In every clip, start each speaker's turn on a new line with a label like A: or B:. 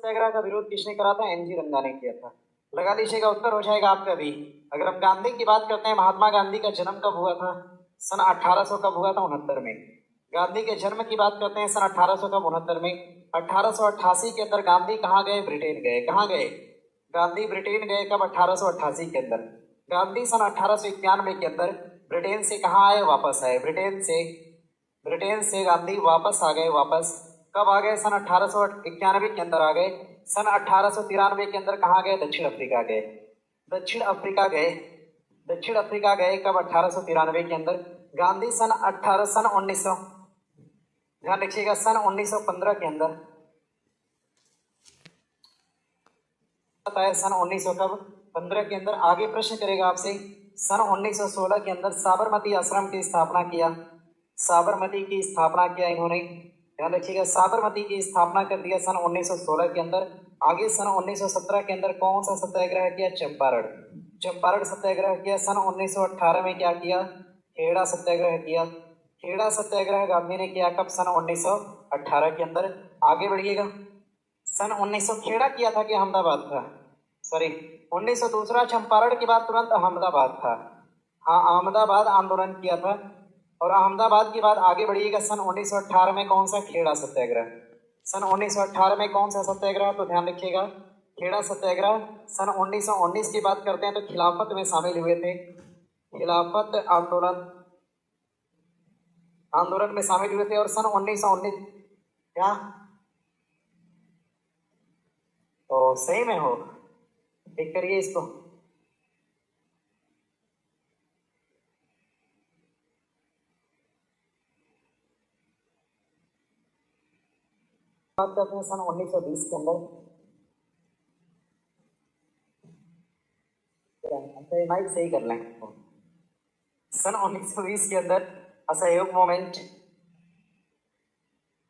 A: सत्याग्रह का विरोध किसने करा था? एनजी रंगा ने किया था। लगा लीजिएगा, उत्तर हो जाएगा आपका भी। अगर हम गांधी की बात करते हैं, महात्मा गांधी का जन्म कब हुआ था? सन 1800 कब हुआ था? 69 में। गांधी के जन्म की बात करते हैं सन 1800 कब? 69 में। 1888 के अंदर गांधी कहाँ गए? ब्रिटेन गए। कहाँ गए? गांधी ब्रिटेन गए। कब? 1888 के अंदर। गांधी सन 1891 के अंदर ब्रिटेन से कहाँ आए? वापस आए। ब्रिटेन से गांधी वापस आ गए। वापस कब आ गए? सन 1891 के अंदर आ गए। सन 1893 के अंदर कहाँ गए? दक्षिण अफ्रीका गए। दक्षिण अफ्रीका गए। कब? 1893 के अंदर। गांधी सन 1900, ध्यान रखिएगा, सन 1915 के अंदर बताया। सन 1900 कब? 15 के अंदर। आगे प्रश्न करेगा आपसे, सन 1916 के अंदर साबरमती आश्रम की स्थापना किया। साबरमती की स्थापना किया इन्होंने, ध्यान रखिएगा, साबरमती की स्थापना कर दिया सन 1916 के अंदर। आगे सन 1917 के अंदर कौन सा सत्याग्रह किया? चंपारण सत्याग्रह किया। सन 1918 में क्या किया? खेड़ा सत्याग्रह किया। खेड़ा सत्याग्रह गांधी ने किया। कब? सन 1918 के अंदर। आगे बढ़िएगा, सन 1900 खेड़ा किया था कि अहमदाबाद था? सॉरी, 1900 दूसरा, चंपारण के बाद तुरंत अहमदाबाद था। हाँ, अहमदाबाद आंदोलन किया था। और अहमदाबाद के बाद आगे बढ़िएगा, सन 1918 में कौन सा? खेड़ा सत्याग्रह। सन 1918 में कौन सा सत्याग्रह? तो ध्यान रखिएगा, खेड़ा सत्याग्रह। सन 1919 की बात करते हैं तो खिलाफत में शामिल हुए थे। खिलाफत आंदोलन में शामिल हुए थे। और सन 1919 क्या? तो सही में हो, ठीक करिए इसको। बात करते हैं सन 1920 के अंदर। माइक सही कर लें। सन 1920 के अंदर असहयोग मूवमेंट,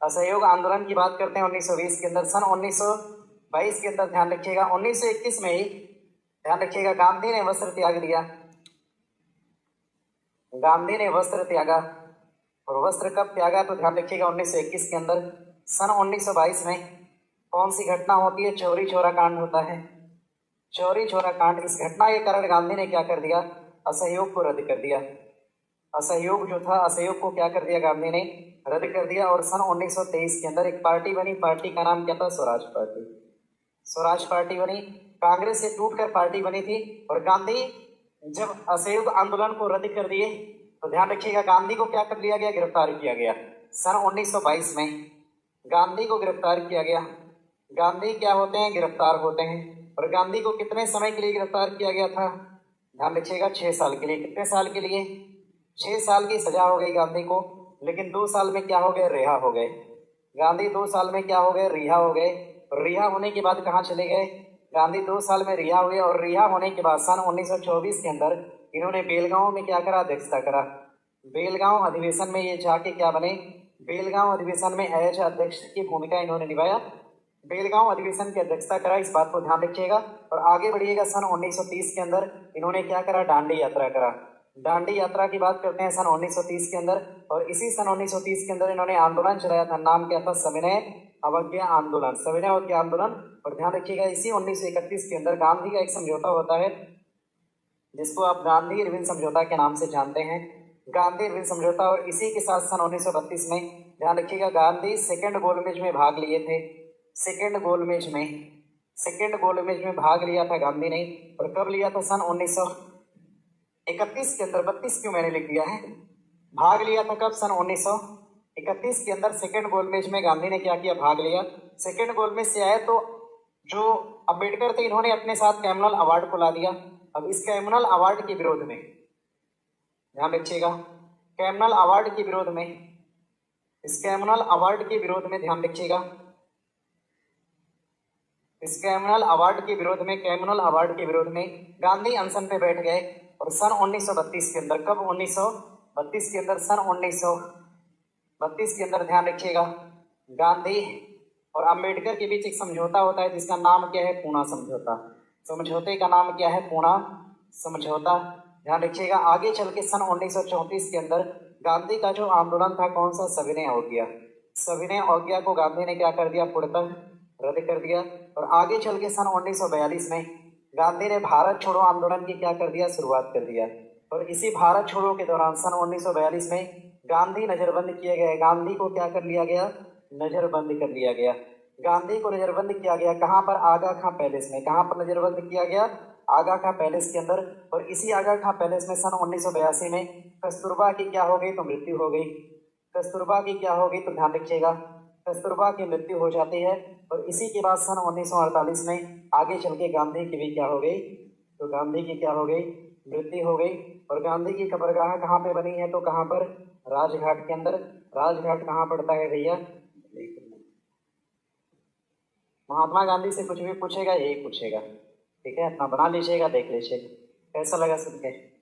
A: असहयोग आंदोलन की बात करते हैं 1920 के अंदर। सन 1922 के अंदर ध्यान रखिएगा, 1921 में ही ध्यान रखिएगा, गांधी ने वस्त्र त्याग दिया। गांधी ने वस्त्र त्यागा। और वस्त्र कब त्यागा? तो ध्यान रखिएगा 1921 के अंदर। सन 1922 में कौन सी घटना होती है? चौरी चौरा कांड होता है। चौरी चौरा कांड। इस घटना के कारण गांधी ने क्या कर दिया? असहयोग को रद्द कर दिया। असहयोग जो था, असहयोग को क्या कर दिया? गांधी ने रद्द कर दिया। और सन 1923 के अंदर एक पार्टी बनी। पार्टी का नाम क्या था? स्वराज पार्टी। स्वराज पार्टी बनी। कांग्रेस से टूटकर पार्टी बनी थी। और गांधी जब असहयोग आंदोलन को रद्द कर दिए तो ध्यान रखिएगा, गांधी को क्या कर लिया गया? गिरफ्तार किया गया। सन 1922 में गांधी को गिरफ्तार किया गया। गांधी क्या होते हैं? गिरफ्तार होते हैं। और गांधी को कितने समय के लिए गिरफ्तार किया गया था? ध्यान रखिएगा, 6 साल के लिए। कितने साल के लिए? 6 साल की सजा हो गई गांधी को। लेकिन 2 साल में क्या हो गए? रिहा हो गए। गांधी 2 साल में क्या हो गए? रिहा हो गए। और रिहा होने के बाद कहाँ चले गए? गांधी 2 साल में रिहा हुए। और रिहा होने के बाद सन 1924 के अंदर इन्होंने बेलगांव में क्या करा? अध्यक्षता करा। बेलगांव अधिवेशन में ये जाके क्या बने? बेलगांव अधिवेशन में एज अध्यक्ष की भूमिका इन्होंने निभाया। बेलगांव अधिवेशन की अध्यक्षता करा, इस बात को ध्यान रखिएगा। और आगे बढ़िएगा, सन 1930 के अंदर इन्होंने क्या करा? दांडी यात्रा करा। दांडी यात्रा की बात करते हैं सन 1930 के अंदर। और इसी सन 1930 के अंदर इन्होंने आंदोलन चलाया था। नाम क्या था? सविनय अवज्ञा आंदोलन। सविनय अवज्ञा आंदोलन। और ध्यान रखिएगा, इसी 1931 के अंदर गांधी का एक समझौता होता है जिसको आप गांधी इरविन समझौता के नाम से जानते हैं। गांधी इरविन समझौता। और इसी के साथ सन 1932 में ध्यान रखिएगा, गांधी सेकेंड गोलमेज में भाग लिए थे। सेकेंड गोलमेज में भाग लिया था गांधी ने। और कब लिया था? सन 1931 के अंदर। 32 क्यों मैंने लिख दिया है? भाग लिया था कब? सन 1931 के अंदर सेकेंड गोलमेज में गांधी ने क्या किया? भाग लिया। सेकेंड गोलमेज से आए तो जो अम्बेडकर थे, इन्होंने अपने साथ कैमनल अवार्ड को ला दिया। अब इस कैमनल अवार्ड के विरोध में ध्यान रखिएगा, कैमनल अवार्ड के विरोध में, इस कैमनल अवार्ड के विरोध में ध्यान रखिएगा, इस कैमनल अवार्ड के विरोध में, कैमनल अवार्ड के विरोध में गांधी अनशन पे बैठ गए। और सन 1932 के अंदर, कब? 1932 के अंदर, सन 1932 के अंदर ध्यान रखिएगा, गांधी और अंबेडकर के बीच एक समझौता होता है जिसका नाम क्या है? पूना समझौता। समझौते का नाम क्या है? पूना समझौता। ध्यान रखिएगा, आगे चल के सन 1934 के अंदर गांधी का जो आंदोलन था कौन सा? सविनय अवज्ञा। सविनय अवज्ञा को गांधी ने क्या कर दिया? पूर्णतः रद्द कर दिया। और आगे चल के सन 1942 में गांधी ने भारत छोड़ो आंदोलन की क्या कर दिया, शुरुआत कर दिया। और इसी भारत छोड़ो के दौरान सन 1942 में गांधी नजरबंद किए गए। गांधी को क्या कर लिया गया, नजरबंद कर लिया गया। गांधी को नजरबंद किया गया कहाँ पर, आगा खां पैलेस में। कहाँ पर नजरबंद किया गया, आगा खां पैलेस के अंदर। और इसी आगा खां पैलेस में सन 1982 में कस्तूरबा की क्या हो गई, तो मृत्यु हो गई। कस्तूरबा की क्या हो गई, तो ध्यान रखिएगा, कस्तूरबा की मृत्यु हो जाती है। और इसी के बाद सन 1948 में आगे चल के गांधी की भी क्या हो गई, तो गांधी की क्या हो गई, मृत्यु हो गई। और गांधी की कब्रगाह कहाँ पे बनी है, तो कहाँ पर, राजघाट के अंदर। राजघाट कहाँ पड़ता है भैया, महात्मा गांधी से कुछ भी पूछेगा यही पूछेगा, ठीक है, अपना बना लीजिएगा, देख लीजिएगा। कैसा लगा सुन के।